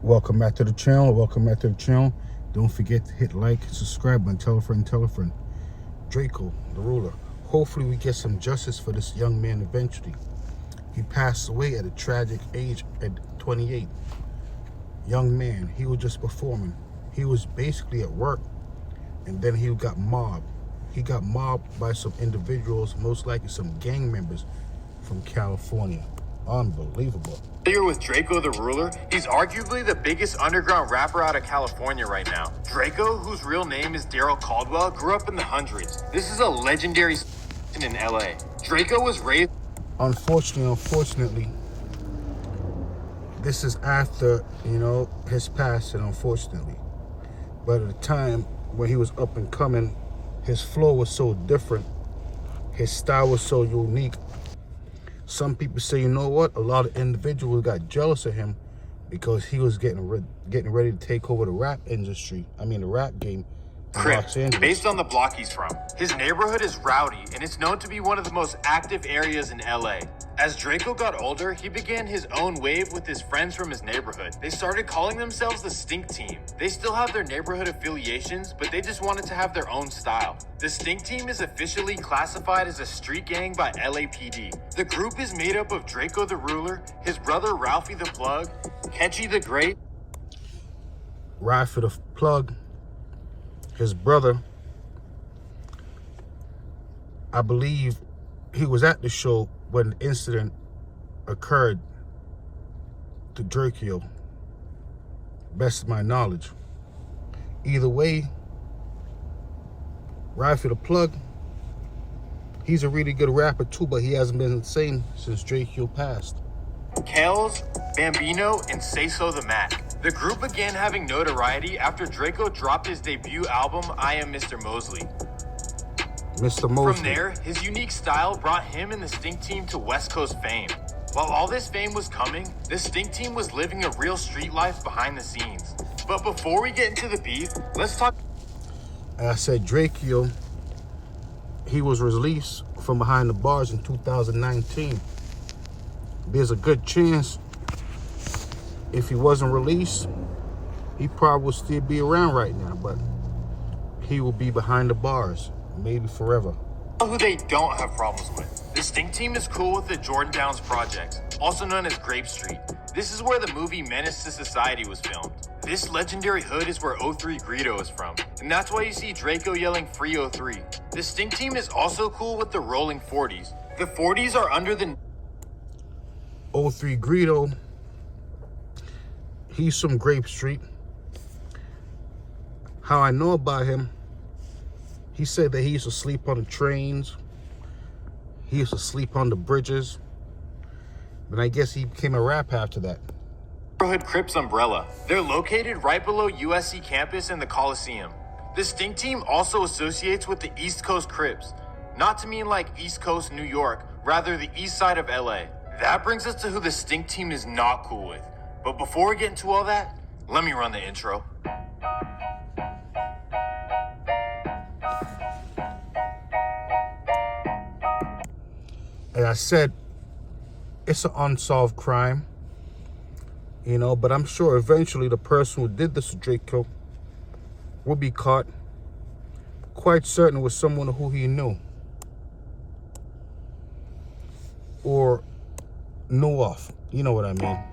Welcome back to the channel. Don't forget to hit like, subscribe, and tell a friend. Draco the Ruler. Hopefully we get some justice for this young man eventually. He passed away at a tragic age at 28. Young man, he was just performing. He was basically at work, and then he got mobbed. He got mobbed by some individuals, most likely some gang members from California. Unbelievable. Here with Draco the Ruler, he's arguably the biggest underground rapper out of California right now. Draco, whose real name is Daryl Caldwell, grew up in the hundreds. This is a legendary in LA. Draco was raised... Unfortunately, this is after, his passing, unfortunately. But at the time when he was up and coming, his flow was so different. His style was so unique. Some people say, you know what? A lot of individuals got jealous of him because he was getting ready to take over the rap industry. The rap game in Los Angeles. Based on the block he's from. His neighborhood is rowdy, and it's known to be one of the most active areas in LA. As Draco got older, he began his own wave with his friends from his neighborhood. They started calling themselves the Stink Team. They still have their neighborhood affiliations, but they just wanted to have their own style. The Stink Team is officially classified as a street gang by LAPD. The group is made up of Draco the Ruler, his brother Ralphie the Plug, Ketchy the Great, Ralphie the Plug, his brother. I believe he was at the show when the incident occurred to Drakeo, best of my knowledge. Either way, Ralphie the Plug, he's a really good rapper too, but he hasn't been the same since Drakeo passed. Kales, Bambino, and Say So the Mac. The group began having notoriety after Draco dropped his debut album, I Am Mr. Mosley. From there, his unique style brought him and the Stink Team to West Coast fame. While all this fame was coming, the Stink Team was living a real street life behind the scenes. But before we get into the beef, let's talk... I said Drakeo, he was released from behind the bars in 2019. There's a good chance if he wasn't released, he probably would still be around right now, but he will be behind the bars. Maybe forever. Who they don't have problems with. The Stink Team is cool with the Jordan Downs Projects, also known as Grape Street. This is where the movie Menace to Society was filmed. This legendary hood is where 03 Greedo is from, and that's why you see Draco yelling Free 03. The Stink Team is also cool with the Rolling 40s. The 40s are under the... 03 Greedo, he's from Grape Street. How I know about him, he said that he used to sleep on the trains. He used to sleep on the bridges. But I guess he became a rap after that. Neighborhood Crips umbrella. They're located right below USC campus and the Coliseum. The Stink Team also associates with the East Coast Crips. Not to mean like East Coast New York, rather the east side of LA. That brings us to who the Stink Team is not cool with. But before we get into all that, let me run the intro. As I said, it's an unsolved crime, but I'm sure eventually the person who did this to Draco will be caught. Quite certain it was someone who he knew or knew of. You know what I mean.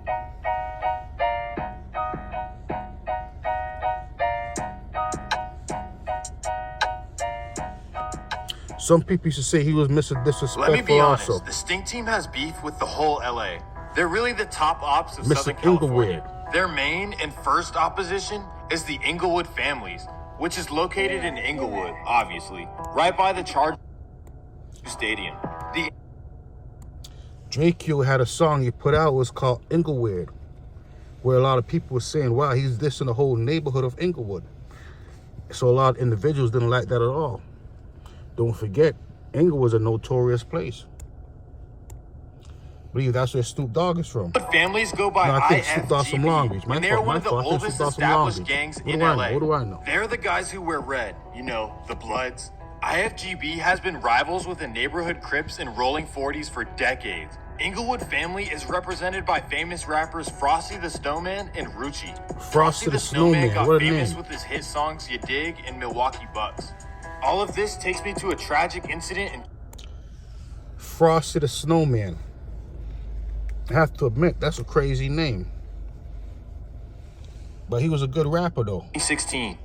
Some people used to say he was Mr. Disrespectful. Let me be honest, also. The Stink Team has beef with the whole LA. They're really the top ops of Mr. Southern California. Ingleweird. Their main and first opposition is the Inglewood families, which is located in Inglewood, obviously, right by the Chargers Stadium. Drakeo had a song he put out, was called Ingleweird, where a lot of people were saying, wow, he's dissing the whole neighborhood of Inglewood. So a lot of individuals didn't like that at all. Don't forget, Inglewood's a notorious place. I believe that's where Snoop Dogg is from. Families go by I think Snoop Dogg's from Long Beach. And they're one of the oldest established gangs in LA. What do I know? They're the guys who wear red, the Bloods. IFGB has been rivals with the neighborhood Crips and Rolling 40s for decades. Inglewood family is represented by famous rappers Frosty the Snowman and Rucci. Frosty the Snowman, got what a famous name. with his hit songs You Dig and Milwaukee Bucks. All of this takes me to a tragic incident in Frosty the Snowman. I have to admit, that's a crazy name. But he was a good rapper, though. 2016.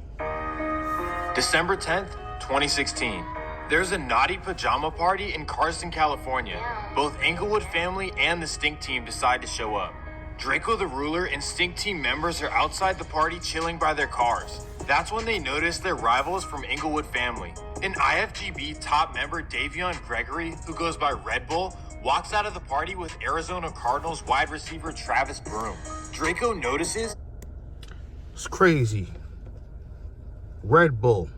December 10th, 2016. There's a naughty pajama party in Carson, California. Both Inglewood family and the Stink team decide to show up. Draco the Ruler and Stink team members are outside the party chilling by their cars. That's when they notice their rivals from Inglewood family. An IFGB top member, Davion Gregory, who goes by Red Bull, walks out of the party with Arizona Cardinals wide receiver Travis Broom. Draco notices. It's crazy. Red Bull.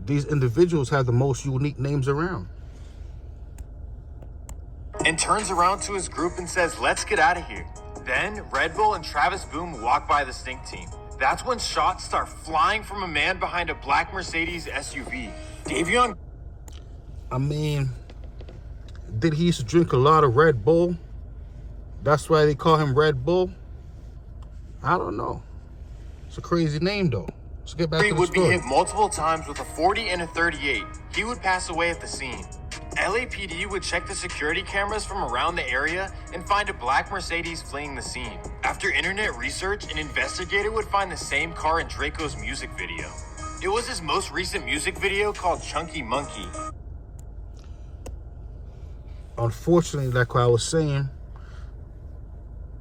These individuals have the most unique names around. And turns around to his group and says, let's get out of here. Then Red Bull and Travis Boom walk by the Stink team. That's when shots start flying from a man behind a black Mercedes SUV. Davion. I mean, did he used to drink a lot of Red Bull? That's why they call him Red Bull? I don't know. It's a crazy name, though. Let's get back to the would be story. hit multiple times with a 40 and a 38. He would pass away at the scene. LAPD would check the security cameras from around the area and find a black Mercedes fleeing the scene. After internet research, an investigator would find the same car in Draco's music video. It was his most recent music video called Chunky Monkey. Unfortunately, like what I was saying,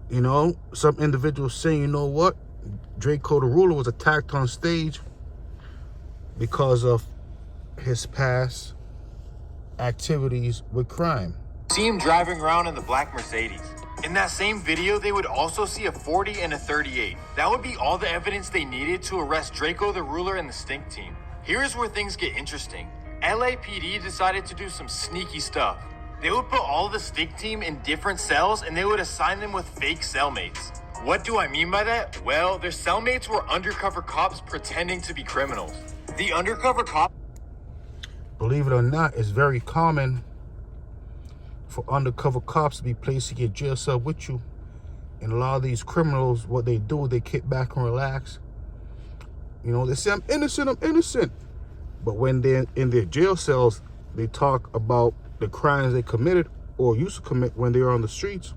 you know, some individuals saying, you know what? Draco the Ruler was attacked on stage because of his past activities with crime. See him driving around in the black Mercedes. In that same video, they would also see a 40 and a 38. That would be all the evidence they needed to arrest Draco the Ruler and the Stink team. Here's where things get interesting. LAPD decided to do some sneaky stuff. They would put all the Stink team in different cells and they would assign them with fake cellmates. What do I mean by that? Well, their cellmates were undercover cops pretending to be criminals. The undercover cop. Believe it or not, it's very common for undercover cops to be placed in your jail cell with you. And a lot of these criminals, what they do, they kick back and relax. You know, they say, I'm innocent, I'm innocent. But when they're in their jail cells, they talk about the crimes they committed or used to commit when they were on the streets.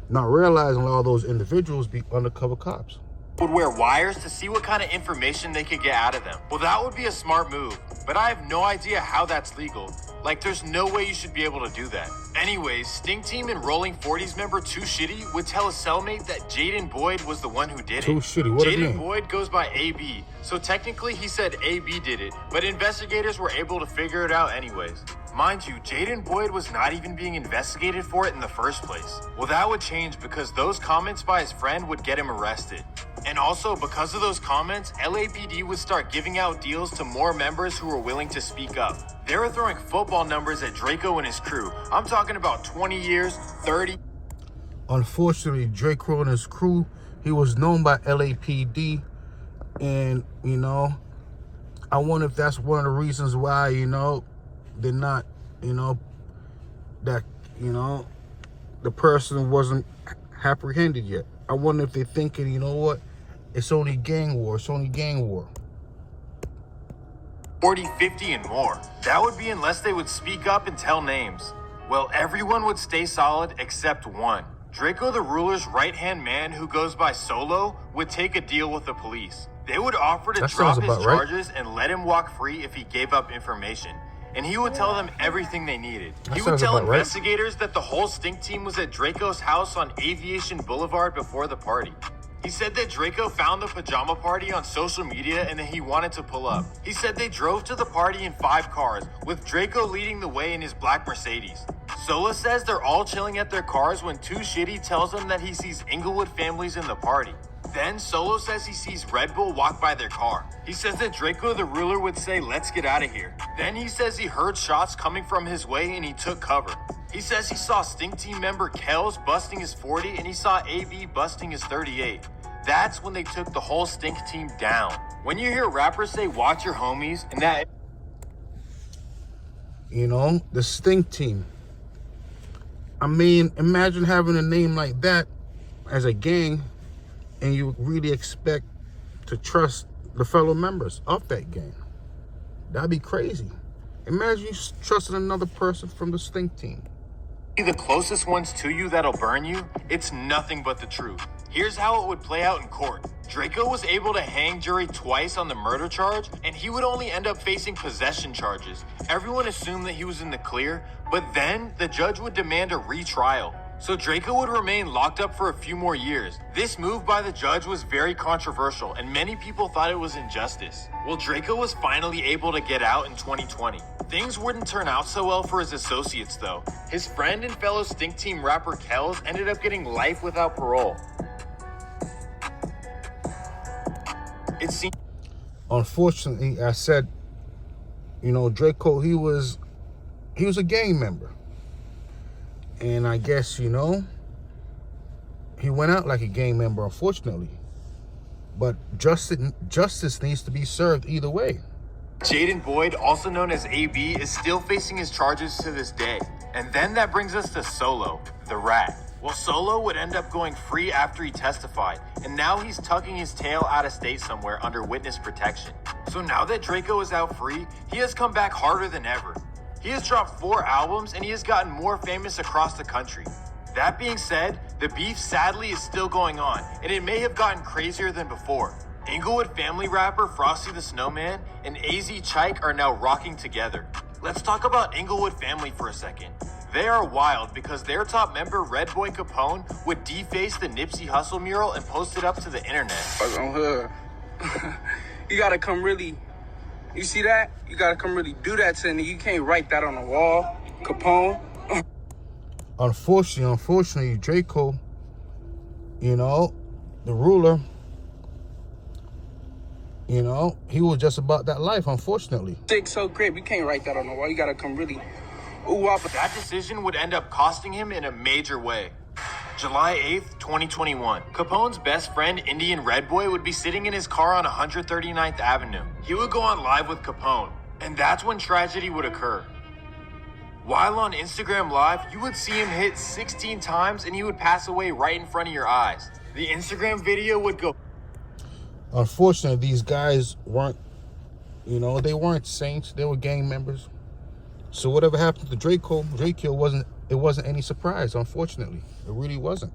Not realizing a lot of those individuals be undercover cops. Would wear wires to see what kind of information they could get out of them. Well, that would be a smart move, but I have no idea how that's legal. Like, there's no way you should be able to do that. Anyways, Stink Team and Rolling 40s member Too Shitty would tell his cellmate that Jaden Boyd was the one who did it. Too Shitty, what a Jaden name. Boyd goes by AB, so technically he said AB did it, but investigators were able to figure it out anyways. Mind you, Jaden Boyd was not even being investigated for it in the first place. Well, that would change because those comments by his friend would get him arrested. And also, because of those comments, LAPD would start giving out deals to more members who were willing to speak up. They were throwing football numbers at Draco and his crew. I'm talking about 20 years, 30. Unfortunately, Draco and his crew, he was known by LAPD. And, you know, I wonder if that's one of the reasons why, you know, they're not, you know, that, you know, the person wasn't apprehended yet. I wonder if they're thinking, you know what, it's only gang war, it's only gang war. 40, 50, and more. That would be unless they would speak up and tell names. Well, everyone would stay solid except one. Draco the Ruler's right-hand man, who goes by Solo, would take a deal with the police. They would offer to drop his charges and let him walk free if he gave up information. And he would tell them everything they needed. He would tell investigators that the whole Stink team was at Draco's house on Aviation Boulevard before the party. He said that Draco found the pajama party on social media and that he wanted to pull up. He said they drove to the party in 5 cars, with Draco leading the way in his black Mercedes. Sola says they're all chilling at their cars when Too Shitty tells them that he sees Inglewood families in the party. Then Solo says he sees Red Bull walk by their car. He says that Draco the Ruler would say, let's get out of here. Then he says he heard shots coming from his way and he took cover. He says he saw Stink Team member Kells busting his 40 and he saw AB busting his 38. That's when they took the whole Stink Team down. When you hear rappers say, watch your homies, and that... You know, the Stink Team. I mean, imagine having a name like that as a gang, and you really expect to trust the fellow members of that gang. That'd be crazy. Imagine you trusting another person from the stink team. The closest ones to you that'll burn you, it's nothing but the truth. Here's how it would play out in court. Draco was able to hang jury twice on the murder charge, and he would only end up facing possession charges. Everyone assumed that he was in the clear, but then the judge would demand a retrial. So Draco would remain locked up for a few more years. This move by the judge was very controversial, and many people thought it was injustice. Well, Draco was finally able to get out in 2020. Things wouldn't turn out so well for his associates, though. His friend and fellow Stink Team rapper Kells ended up getting life without parole. It seemed... Unfortunately, I said, you know, Draco, he was a gang member. And I guess, you know, he went out like a gang member, unfortunately. But justice needs to be served either way. Jaden Boyd, also known as AB, is still facing his charges to this day. And then that brings us to Solo, the rat. Well, Solo would end up going free after he testified, and now he's tucking his tail out of state somewhere under witness protection. So now that Draco is out free, he has come back harder than ever. He has dropped 4 albums, and he has gotten more famous across the country. That being said, the beef sadly is still going on, and it may have gotten crazier than before. Inglewood family rapper Frosty the Snowman and AZ Chike are now rocking together. Let's talk about Inglewood family for a second. They are wild because their top member, Red Boy Capone, would deface the Nipsey Hussle mural and post it up to the internet. You gotta come really, you see that? You gotta come really do that to me. You can't write that on the wall, Capone. Unfortunately, Draco, you know, the ruler, you know, he was just about that life, unfortunately. Sick, so great. You can't write that on the wall. You gotta come really. Ooh, that decision would end up costing him in a major way. July 8th, 2021. Capone's best friend, Indian Red Boy, would be sitting in his car on 139th Avenue. He would go on live with Capone, and that's when tragedy would occur. While on Instagram Live, you would see him hit 16 times and he would pass away right in front of your eyes. The Instagram video would go... Unfortunately, these guys weren't, you know, they weren't saints. They were gang members. So whatever happened to Drakeo wasn't any surprise, unfortunately. It really wasn't.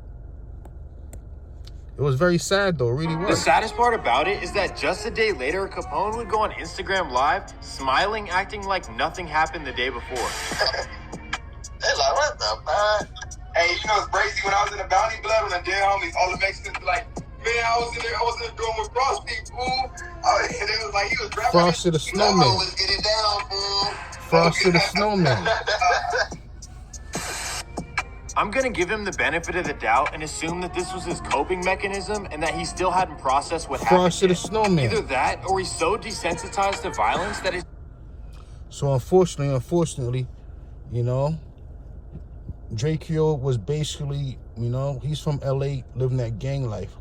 It was very sad, though. It really was. The saddest part about it is that just a day later, Capone would go on Instagram Live, smiling, acting like nothing happened the day before. They're like, what the fuck? Hey, you know, it's crazy. When I was in the Bounty Blood, when the dead homies, all the Mexicans be like, man, I was in there doing with Frosty, fool. And it was like, he was rapping. Frosty the Snowman. Let's get it down, fool. Frosty the Snowman. I'm gonna give him the benefit of the doubt and assume that this was his coping mechanism and that he still hadn't processed what happened. Frosty the Snowman. Either that, or he's so desensitized to violence that So unfortunately, you know, Drakeo was basically, you know, he's from LA, living that gang life.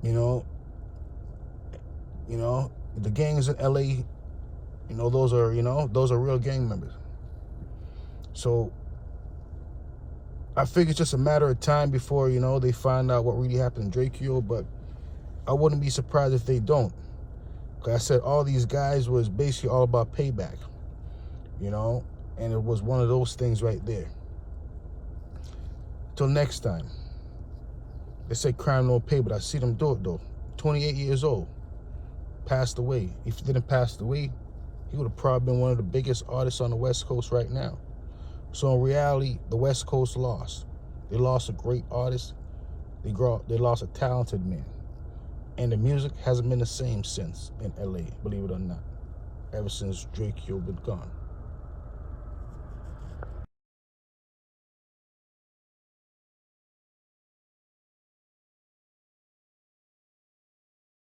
You know, the gangs in LA, you know, those are real gang members. So I figure it's just a matter of time before, you know, they find out what really happened to Drakeo, but I wouldn't be surprised if they don't. Like I said, all these guys was basically all about payback, you know, and it was one of those things right there. Till next time. They say crime don't pay, but I see them do it, though. 28 years old. Passed away. If he didn't pass away, he would have probably been one of the biggest artists on the West Coast right now. So in reality, the West Coast lost. They lost a great artist. They lost a talented man. And the music hasn't been the same since in LA, believe it or not. Ever since Drakeo been gone.